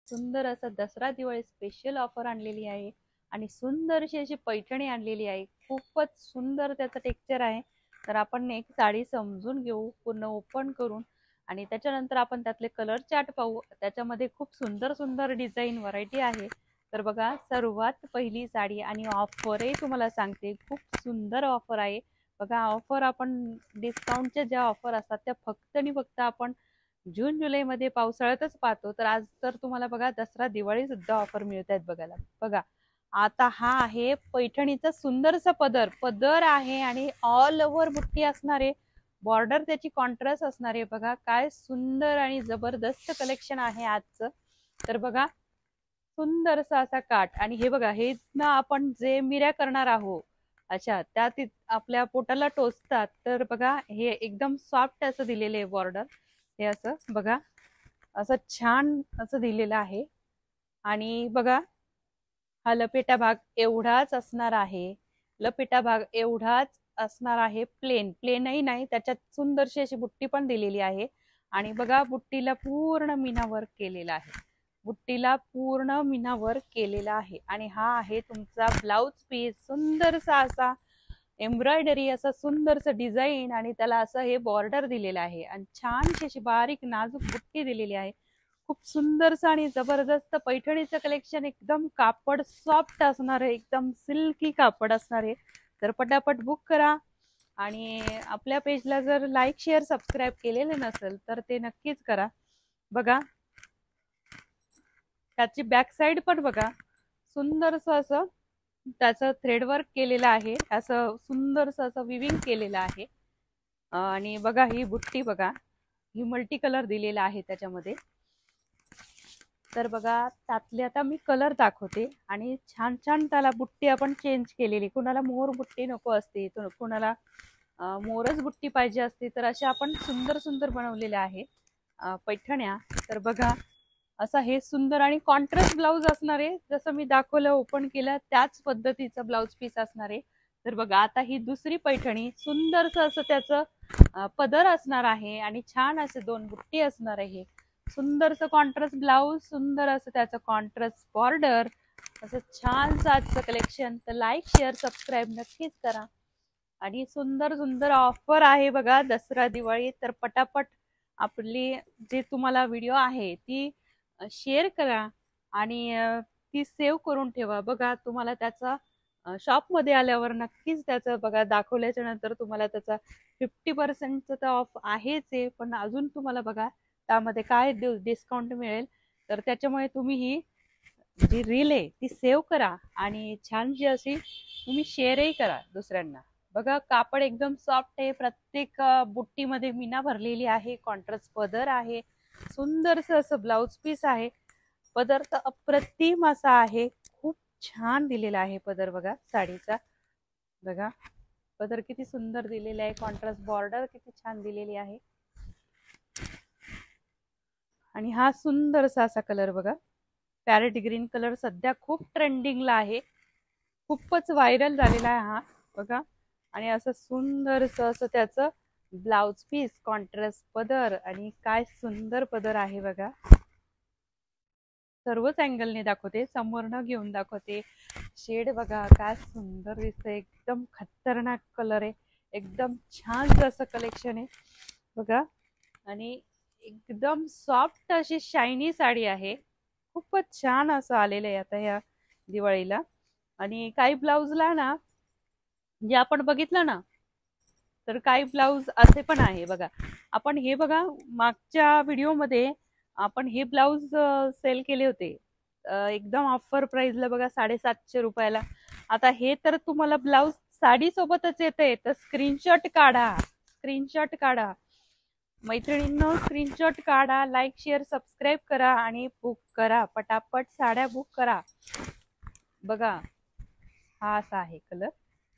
सुंदर असं Dussehra Diwali special offer आणलेली आहे आणि सुंदरशी अशी पैठणी आणलेली आहे. खूपच सुंदर त्याचं टेक्स्चर आहे. तर आपण एक साडी समजून घेऊ पूर्ण ओपन करून आणि त्याच्यानंतर आपण त्यातले कलर चार्ट पाहू. त्याच्यामध्ये खूप सुंदर सुंदर डिझाईन व्हरायटी आहे. तर बघा, सर्वात पहिली साडी आणि ऑफरही तुम्हाला सांगते, खूप सुंदर ऑफर आहे. बघा, ऑफर आपण डिस्काउंटच्या ज्या ऑफर असतात त्या फक्त आणि फक्त आपण जून जुलैमध्ये पावसाळ्यातच पाहतो. तर आज तर तुम्हाला बघा दसरा दिवाळी सुद्धा ऑफर मिळत आहेत बघायला. बघा, आता हा आहे पैठणीचा सुंदरसा पदर पदर आहे आणि ऑल ओव्हर बुट्टी असणारे, बॉर्डर त्याची कॉन्ट्रास्ट असणारे. बघा काय सुंदर आणि जबरदस्त कलेक्शन आहे आजचं. तर बघा, सुंदरसा असा काठ आणि हे बघा, हे ना आपण जे मिऱ्या करणार आहोत अच्छा त्यात आपल्या पोटाला टोचतात. तर बघा, हे एकदम सॉफ्ट असं दिलेले आहे बॉर्डर. हे असं बघा, असं छान असं दिलेलं आहे. आणि बघा, हा लपेटा भाग एवढाच असणार आहे. लपेटा भाग एवढाच असणार आहे. प्लेनही नाही, त्याच्यात सुंदरशी अशी बुट्टी पण दिलेली आहे. आणि बघा, बुट्टीला पूर्ण मीना वर्क केलेला आहे. बुट्टीला पूर्ण मीना वर्क केलेला आहे. आणि हा आहे तुमचा ब्लाउज पीस. सुंदरसा असा एम्ब्रॉयडरी, असं सुंदरसं डिझाईन आणि त्याला असं हे बॉर्डर दिलेलं आहे आणि छानशी अशी बारीक नाजूक बुट्टी दिलेली आहे. खूप सुंदरसं आणि जबरदस्त पैठणीचं कलेक्शन. एकदम कापड सॉफ्ट असणार आहे, एकदम सिल्की कापड असणार आहे. तर पटापट बुक करा. आणि आपल्या पेजला जर लाईक शेअर सबस्क्राईब केलेले नसेल तर ते नक्कीच करा. बघा, त्याची बॅक साईड पण बघा, सुंदरसं असं त्याचं थ्रेडवर्क केलेलं आहे. असं सुंदरसं असं विविंग केलेलं आहे. आणि बघा, ही बुट्टी बघा, ही मल्टी कलर दिलेला आहे त्याच्यामध्ये. तर बघा, त्यातले आता मी कलर दाखवते आणि छान छान त्याला बुट्टी आपण चेंज केलेली. कुणाला मोर बुट्टी नको असते, कुणाला मोरच बुट्टी पाहिजे असते, तर अशा आपण सुंदर सुंदर बनवलेल्या आहे पैठण्या. तर बघा, असं हे सुंदर आणि कॉन्ट्रास्ट ब्लाऊज असणार आहे. जसं मी दाखवलं ओपन केलं त्याच पद्धतीचं ब्लाऊज पीस असणार आहे. तर बघा, आता ही दुसरी पैठणी, सुंदरसं असं त्याचं पदर असणार आहे आणि छान असे दोन बुट्टी असणार आहे. सुंदरसं कॉन्ट्रास्ट ब्लाऊज, सुंदर असं त्याचं कॉन्ट्रास्ट बॉर्डर, असं छानसं आजचं कलेक्शन. तर लाईक शेअर सबस्क्राईब नक्कीच करा. आणि सुंदर सुंदर ऑफर आहे बघा दसरा दिवाळी. तर पटापट आपली जे तुम्हाला व्हिडिओ आहे ती शेअर करा आणि ती सेव्ह करून ठेवा. बघा, तुम्हाला त्याचा शॉपमध्ये आल्यावर नक्कीच त्याचं बघा, दाखवल्याच्या नंतर तुम्हाला त्याचा 50% तर ऑफ आहेच आहे, पण अजून तुम्हाला बघा त्यामध्ये काय डिस्काउंट मिळेल. तर त्याच्यामुळे तुम्ही ही जी रील आहे ती सेव्ह करा आणि छानशी अशी तुम्ही शेअरही करा दुसऱ्यांना. बघा, कापड एकदम सॉफ्ट आहे. प्रत्येक बुट्टीमध्ये मीना भरलेली आहे. कॉन्ट्रास्ट पदर आहे. सुंदरसं असं ब्लाउज पीस आहे. पदर तर अप्रतिम असा आहे. खूप छान दिलेला आहे पदर बघा साडीचा. बघा, पदर किती सुंदर दिलेला आहे. कॉन्ट्रास्ट बॉर्डर किती छान दिलेली आहे. आणि हा सुंदरसा असा कलर बघा, पॅरेट ग्रीन कलर सध्या खूप ट्रेंडिंगला आहे. खूपच व्हायरल झालेला आहे हा बघा. आणि असं सुंदरसं असं त्याचं ब्लाउज पीस, कॉन्ट्रास्ट पदर आणि काय सुंदर पदर आहे बघा. सर्वच अँगलने दाखवते, समोरनं घेऊन दाखवते. शेड बघा काय सुंदर दिसतंय. एकदम खतरनाक कलर आहे. एकदम छान असं कलेक्शन आहे बघा. आणि एकदम सॉफ्ट अशी शायनी साडी आहे. खूपच छान असं आलेलं आहे आता ह्या दिवाळीला. आणि काही ब्लाऊजला ना, जे आपण बघितलं ना, तर काही ब्लाऊज असे पण आहे बघा. आपण हे बघा, मागच्या व्हिडिओमध्ये आपण हे ब्लाऊज सेल केले होते एकदम ऑफर प्राइसला बघा, 750 रुपयाला. आता हे तर तुम्हाला ब्लाऊज साडी सोबतच येते. तर स्क्रीनशॉट काढा, स्क्रीनशॉट काढा मैत्रिणींनो, स्क्रीनशॉट काढा. लाईक शेअर सबस्क्राईब करा आणि बुक करा. पटापट साड्या बुक करा. बघा, हा असा आहे कलर.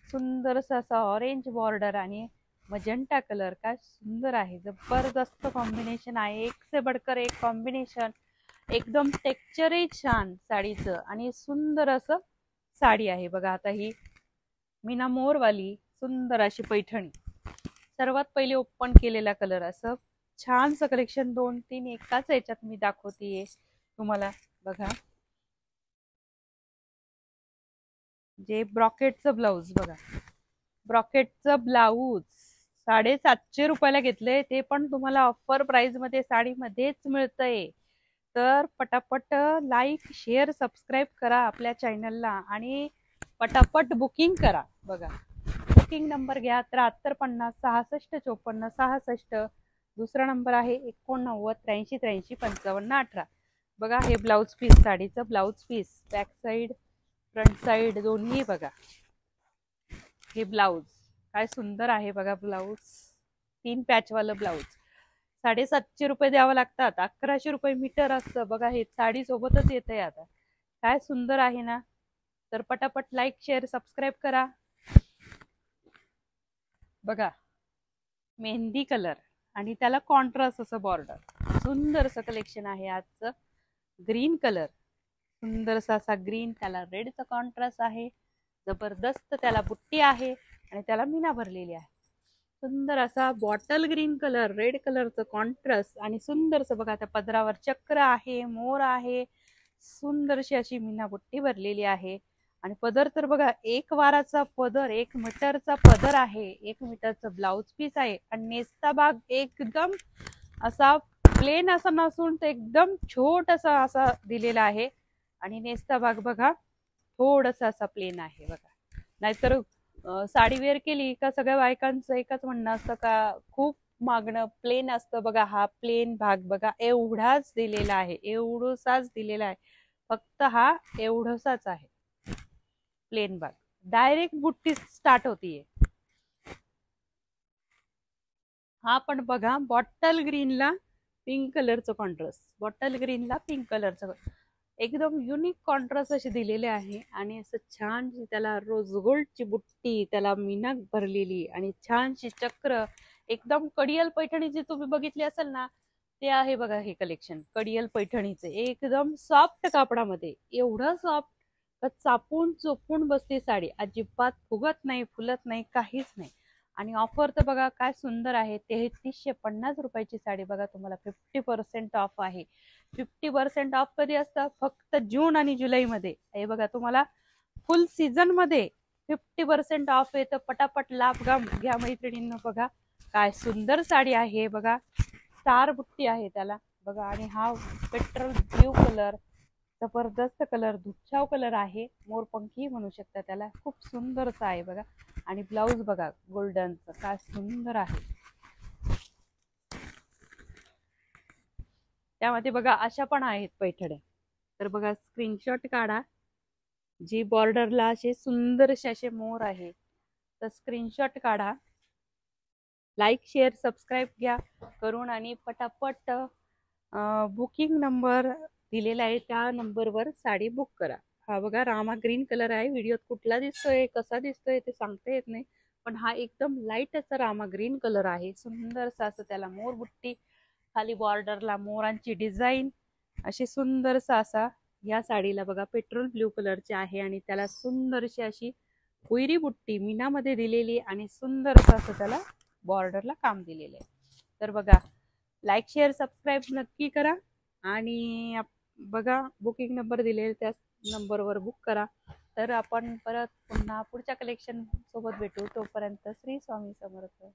सुंदरसा असा ऑरेंज बॉर्डर आणि मजेंटा कलर. काय सुंदर आहे, जबरदस्त कॉम्बिनेशन आहे. एक से बडकर एक कॉम्बिनेशन. एकदम टेक्स्चरही छान साडीचं आणि सुंदर असं साडी आहे बघा. आता ही मीना मोरवाली सुंदर अशी पैठणी. सर्वात पहिले ओपन केलेला कलर. असं छानसं कलेक्शन 2-3 एकाच याच्यात मी दाखवतेय तुम्हाला. बघा, जे ब्रॉकेटचं ब्लाऊज बघा, ब्रॉकेटचं ब्लाऊज 750 रुपयाला घेतलंय, ते पण तुम्हाला ऑफर प्राइस मध्ये साडीमध्येच मिळतंय. तर पटापट लाईक शेअर सबस्क्राईब करा आपल्या चॅनलला आणि पटापट बुकिंग करा. बघा, बुकिंग नंबर घ्या 7350665466. दुसरा नंबर आहे 8983835518. बघा, हे ब्लाऊज पीस, साडीचं blouse piece, back side front side दोन्ही बघा. हे ब्लाऊज काय सुंदर आहे बघा. ब्लाऊज 3 पॅचवालं ब्लाऊज 750 रुपये द्यावं लागतात. 1100 रुपये मीटर असतं बघा. हे साडी सोबतच येतंय. आता काय सुंदर आहे ना. तर पटापट लाईक शेअर सबस्क्राईब करा. बघा, मेहंदी कलर आणि त्याला कॉन्ट्रास्ट असं बॉर्डर, सुंदर असं कलेक्शन आहे आजचं. ग्रीन कलर, सुंदरसा असा ग्रीन, त्याला रेडचा कॉन्ट्रास्ट आहे. जबरदस्त त्याला बुट्टी आहे आणि त्याला मीना भरलेली आहे. सुंदर असा बॉटल ग्रीन कलर, रेड कलरचं कॉन्ट्रास्ट आणि सुंदरसं बघा, त्या पदरावर चक्र आहे, मोर आहे, सुंदरशी अशी मीना बुट्टी भरलेली आहे. आणि पदर तर बघा, 1 वाराचा पदर, 1 मीटरचा पदर आहे, 1 मीटरचं ब्लाऊज पीस आहे. आणि नेसता भाग एकदम असा प्लेन असा नसून ते एकदम छोटासा असा दिलेला आहे. आणि नेसता भाग बघा, थोडासा असा प्लेन आहे बघा. नाहीतर साडी वेअर केली का सगळ्या बायकांचं एकच म्हणणं असतं का खूप मागणं प्लेन असतं. बघा, हा प्लेन भाग बघा, एवढाच दिलेला आहे, एवढसाच दिलेला आहे. फक्त हा एवढसाच आहे प्लेन भाग. डायरेक्ट बुट्टी स्टार्ट होतीये. हा पण बघा, बॉटल ग्रीनला पिंक कलरचं कॉन्ट्रास्ट, बॉटल ग्रीनला पिंक कलरचं एकदम युनिक कॉन्ट्रास्ट असे दिलेले आहे. आणि असं छानशी त्याला रोज गोल्डची बुट्टी, त्याला मीना भरलेली आणि छानशी चक्र. एकदम कडियल पैठणी जी तुम्ही बघितली असेल ना, ते आहे बघा हे कलेक्शन कडियल पैठणीचे. एकदम सॉफ्ट कापडामध्ये, एवढं सॉफ्ट चापून चोपून बसते साडी, अजिबात फुगत नाही, फुलत नाही, काहीच नाही. आणि ऑफर तर बघा काय सुंदर आहे. 3350 रुपयाची साडी बघा, तुम्हाला 50% ऑफ आहे. 50% ऑफ कधी असतं? फक्त जून आणि जुलैमध्ये. हे बघा, तुम्हाला फुल सीझन मध्ये 50% ऑफ आहे. तर पटापट लाभ घ्या मैत्रिणींनो. बघा काय सुंदर साडी आहे बघा, स्टार बुट्टी आहे त्याला बघा. आणि हा पेट्रोल ब्ल्यू कलर, जबरदस्त कलर, धुच्छाव कलर आहे, मोरपंखी म्हणू शकता त्याला. खूप सुंदरसा आहे बघा. आणि ब्लाऊज बघा गोल्डनचं, काय सुंदर आहे. त्यामध्ये बघा अशा पण आहेत पैठण्या. तर बघा, स्क्रीनशॉट काढा. जी बॉर्डरला असे सुंदरसे असे मोर आहे, तर स्क्रीनशॉट काढा. लाईक शेअर सबस्क्राईब घ्या करून आणि पटापट बुकिंग नंबर दिलेला आहे त्या नंबरवर साडी बुक करा. हा बघा, रामा ग्रीन कलर आहे. व्हिडिओत कुठला दिसतोय कसा दिसतोय ते सांगता येत नाही, पण हा एकदम लाईट असा रामा ग्रीन कलर आहे. सुंदरसा असं त्याला मोर बुट्टी, खाली बॉर्डरला मोरांची डिझाईन, अशी सुंदरसा असा या साडीला बघा पेट्रोल ब्ल्यू कलरची आहे. आणि त्याला सुंदरशी अशी कोयरी बुट्टी मीनामध्ये दिलेली आणि सुंदरसं असं त्याला बॉर्डरला काम दिलेलं आहे. तर बघा, लाईक शेअर सबस्क्राईब नक्की करा. आणि बघा, बुकिंग नंबर दिलेला त्या नंबरवर बुक करा. तर आपण परत पुन्हा पुढच्या कलेक्शन सोबत भेटू. तोपर्यंत श्री स्वामी समर्थ.